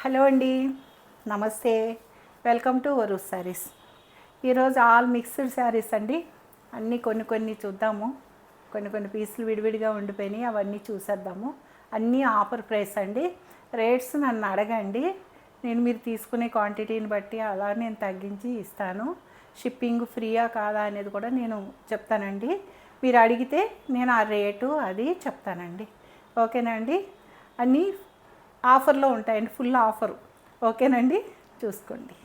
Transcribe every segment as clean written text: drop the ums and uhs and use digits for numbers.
Hello అండి, నమస్తే. Welcome to వరు శారీస్. ఈరోజు ఆల్ మిక్స్డ్ శారీస్ అండి. అన్నీ కొన్ని చూద్దాము. కొన్ని పీసులు విడివిడిగా ఉండిపోయినాయి, అవన్నీ చూసేద్దాము. అన్నీ ఆఫర్ ప్రైస్ అండి. రేట్స్ నన్ను అడగండి, నేను మీరు తీసుకునే క్వాంటిటీని బట్టి అలా నేను తగ్గించి ఇస్తాను. షిప్పింగ్ ఫ్రీయా కాదా అనేది కూడా నేను చెప్తానండి. మీరు అడిగితే నేను ఆ రేటు అది చెప్తానండి. ఓకేనా అండి? అన్నీ ఆఫర్లో ఉంటాయండి, ఫుల్ ఆఫరు. ఓకేనండి, చూసుకోండి.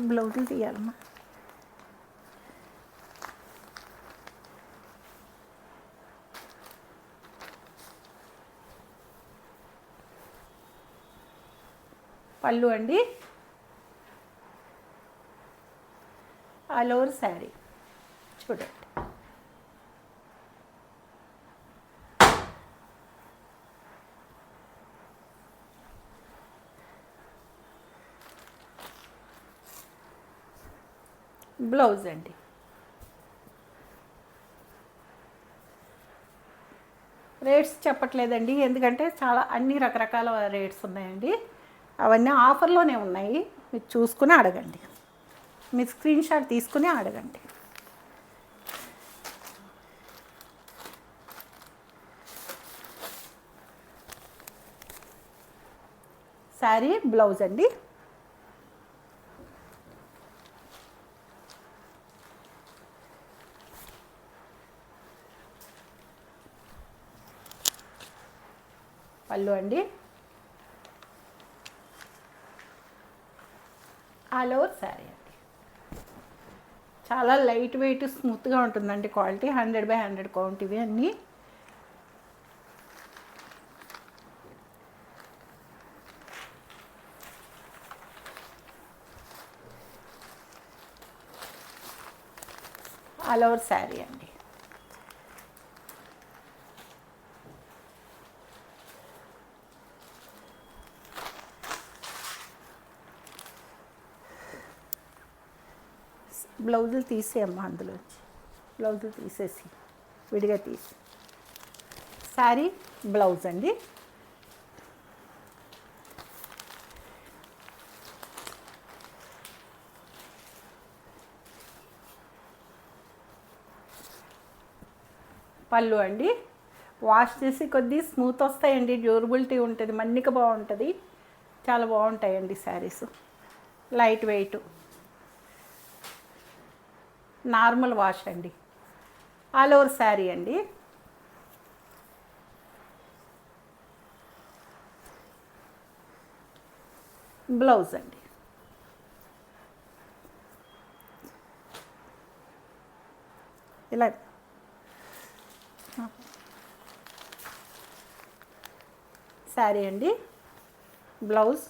బ్లౌజులు తీయాలమ్మా. పళ్ళు అండి, ఆల్ ఓవర్ శారీ చూడండి. బ్లౌజ్ అండి, రేట్స్ చెప్పట్లేదండి ఎందుకంటే చాలా అన్ని రకరకాల రేట్స్ ఉన్నాయండి. అవన్నీ ఆఫర్లోనే ఉన్నాయి, మీరు చూసుకుని అడగండి. మీరు స్క్రీన్ షాట్ తీసుకుని అడగండి. శారీ బ్లౌజ్ అండి, పళ్ళు అండి, ఆల్ ఓవర్ శారీ అండి. చాలా లైట్ వెయిట్ స్మూత్గా ఉంటుందండి. క్వాలిటీ 100/100 కౌంట్ ఇవి అన్నీ. ఆల్ ఓవర్ శారీ అండి. బ్లౌజులు తీసేయమ్మా, అందులోంచి బ్లౌజులు తీసేసి విడిగా తీసి. శారీ బ్లౌజ్ అండి, పళ్ళు అండి. వాష్ చేసి కొద్ది స్మూత్ వస్తాయండి, డ్యూరబిలిటీ ఉంటుంది, మన్నిక బాగుంటుంది, చాలా బాగుంటాయండి saris. Light weight, normal wash అండి. ఆల్ ఓవర్ శారీ అండి. బ్లౌజ్ అండి, ఇలా శారీ అండి, బ్లౌజ్,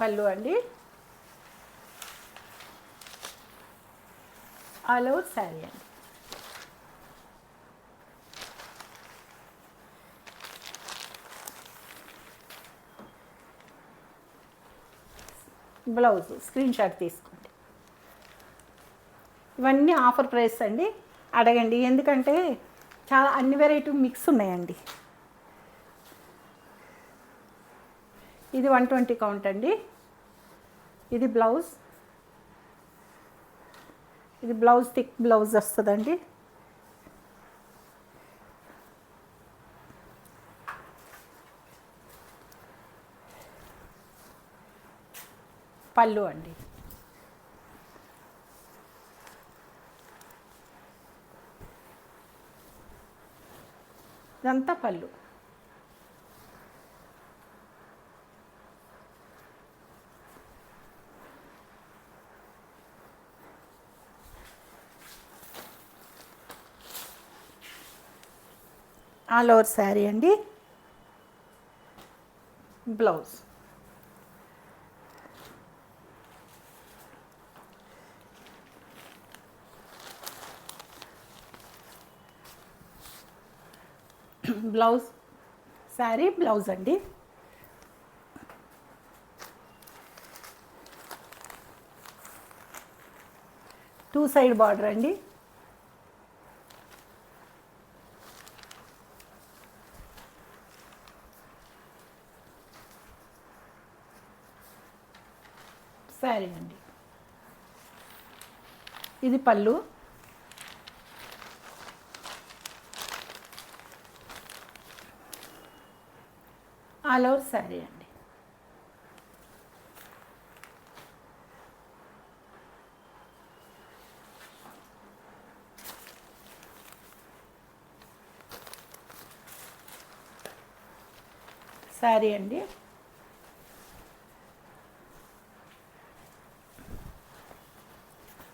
పళ్ళు అండి, ఆల్ ఓవర్ శారీ అండి. బ్లౌజ్ స్క్రీన్ షాట్ తీసుకోండి. ఇవన్నీ ఆఫర్ ప్రైస్ అండి, అడగండి. ఎందుకంటే చాలా అన్ని వెరైటీ మిక్స్ ఉన్నాయండి. ఇది 120 కౌంట్ అండి. ఇది బ్లౌజ్, ఇది బ్లౌజ్ థిక్ బ్లౌజ్ వస్తుందండి. పళ్ళు అండి, ఇదంతా పళ్ళు. ఆల్ ఓవర్ శారీ అండి, బ్లౌజ్. బ్లౌజ్ శారీ బ్లౌజ్ అండి. టూ సైడ్ బార్డర్ అండి. శారీ అండి. ఇది పళ్ళు. ఆల్ ఓవర్ శారీ అండి. శారీ అండి.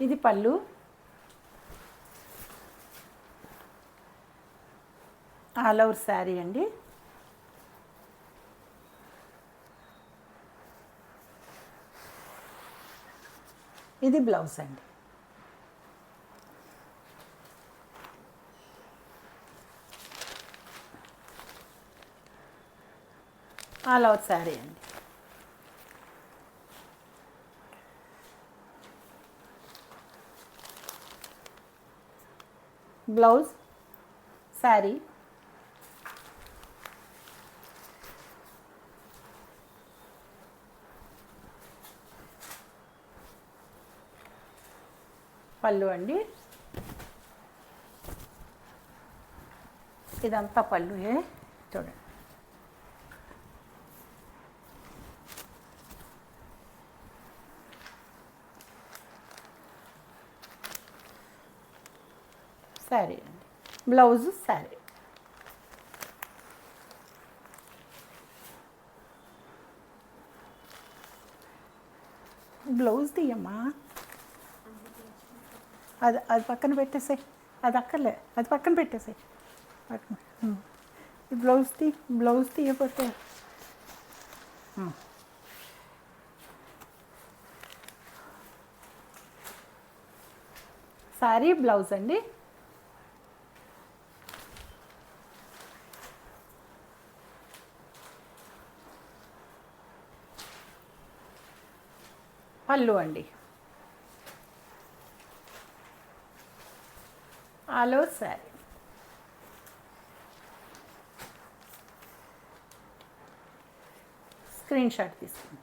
ఇది పళ్ళు. ఆల్ ఓవర్ శారీ అండి. ఇది బ్లౌజ్ అండి. ఆల్ ఓవర్ శారీ అండి. బ్లౌజ్ శారీ. పళ్ళు అండి. ఇదంతా పళ్ళు చూడండి. శారీ అండి. బ్లౌజ్ శారీ. బ్లౌజ్ తీయమ్మా. అది పక్కన పెట్టేసాయి. అది అక్కర్లే, అది పక్కన పెట్టేసాయి. పక్కన బ్లౌజ్ తీయకపోతే శారీ బ్లౌజ్ అండి. పళ్ళు అండి. All over sari. Screen shot తీసుకోండి.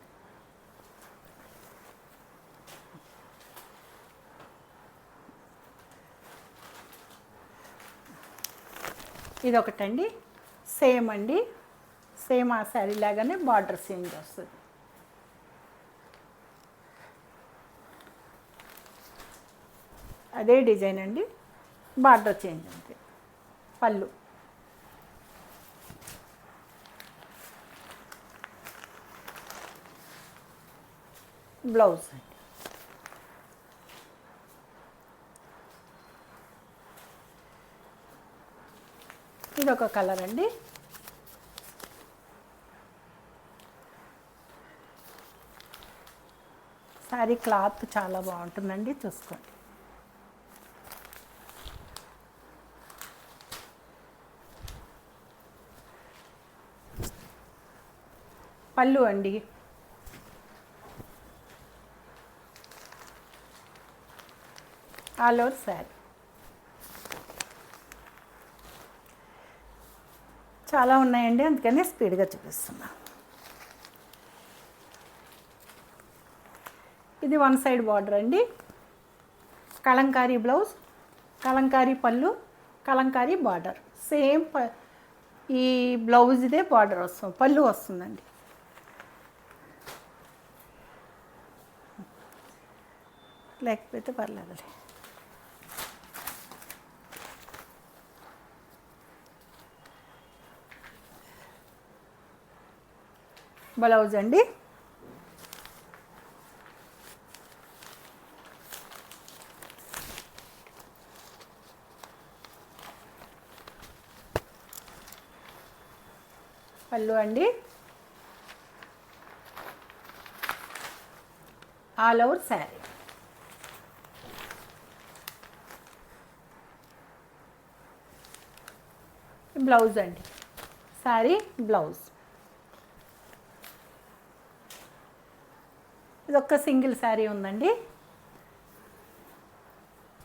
ఇది ఒకటండి. సేమ్ అండి. సేమ్ ఆ శారీ లాగానే బార్డర్ చేంజ్ వస్తుంది. అదే డిజైన్ అండి, బార్డర్ చేంజ్ అంతే. పళ్ళు. బ్లౌజ్ అండి. ఇది ఒక కలర్ అండి. శారీ క్లాత్ చాలా బాగుంటుందండి, చూసుకోండి. పళ్ళు అండి. All over sari. చాలా ఉన్నాయండి, అందుకని స్పీడ్గా చూపిస్తున్నా. ఇది వన్ సైడ్ బార్డర్ అండి. కలంకారీ బ్లౌజ్, కలంకారీ పళ్ళు, కలంకారీ బార్డర్. సేమ్ ఈ బ్లౌజ్ ఇదే బార్డర్ వస్తుంది, పళ్ళు వస్తుందండి. లేకపోతే పర్లేదులే. బ్లౌజ్ అండి. పళ్ళు అండి. All over sari. బ్లౌజ్ అండి, శారీ బ్లౌజ్. ఇది ఒక్క సింగిల్ శారీ ఉందండి.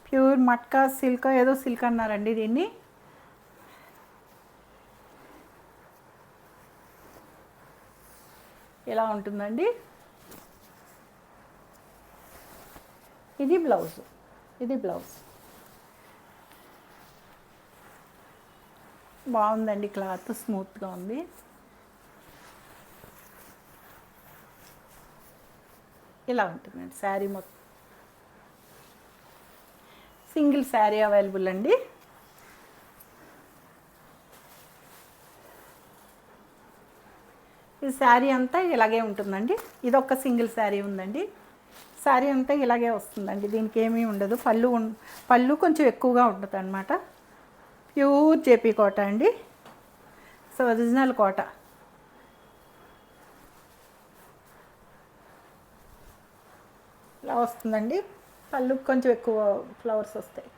ప్యూర్ మట్కా సిల్క్, ఏదో సిల్క్ అన్నారండి దీన్ని. ఇలా ఉంటుందండి. ఇది బ్లౌజ్, ఇది బ్లౌజ్. బాగుందండి, క్లాత్ స్మూత్గా ఉంది. ఇలా ఉంటుందండి శారీ మొత్తం. సింగిల్ శారీ అవైలబుల్ అండి. ఈ శారీ అంతా ఇలాగే ఉంటుందండి. ఇది ఒక సింగిల్ శారీ ఉందండి. శారీ అంతా ఇలాగే వస్తుందండి, దీనికి ఏమీ ఉండదు. పళ్ళు కొంచెం ఎక్కువగా ఉంటుంది అనమాట. ప్యూర్ జేపీ కోట అండి, సో ఒరిజినల్ కోట. ఇలా వస్తుందండి. పళ్ళు కొంచెం ఎక్కువ ఫ్లవర్స్ వస్తాయి.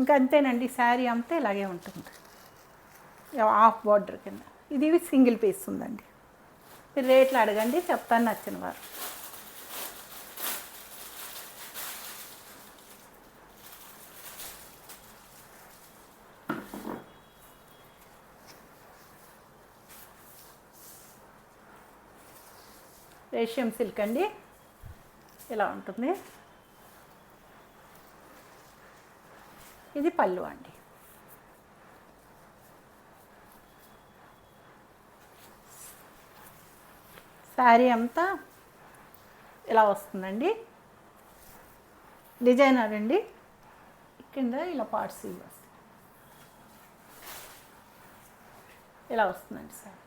ఇంకా అంతేనండి, శారీ అంతా ఇలాగే ఉంటుంది, హాఫ్ బార్డర్ కింద. ఇది సింగిల్ పీస్ ఉందండి. మీరు రేట్లు అడగండి, చెప్తాను నచ్చిన వారు. రేషియం సిల్క్ అండి, ఇలా ఉంటుంది. ఇది పళ్ళు అండి. శారీ అంతా ఇలా వస్తుందండి. డిజైనర్ అండి, కింద ఇలా పార్ట్స్ వస్తాయి. ఇలా వస్తుందండి శారీ.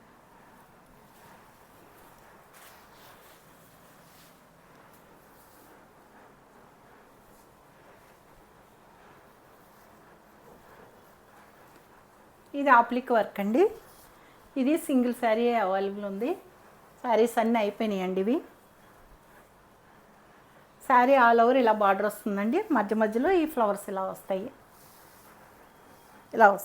ఇది ఆప్లిక్ వర్క్ అండి. ఇది సింగిల్ శారీ అవైలబుల్ ఉంది. శారీస్ అన్నీ అయిపోయినాయండి ఇవి. శారీ ఆల్ ఓవర్ ఇలా బార్డర్ వస్తుందండి, మధ్య మధ్యలో ఈ ఫ్లవర్స్ ఇలా వస్తాయి, ఇలా వస్తాయి.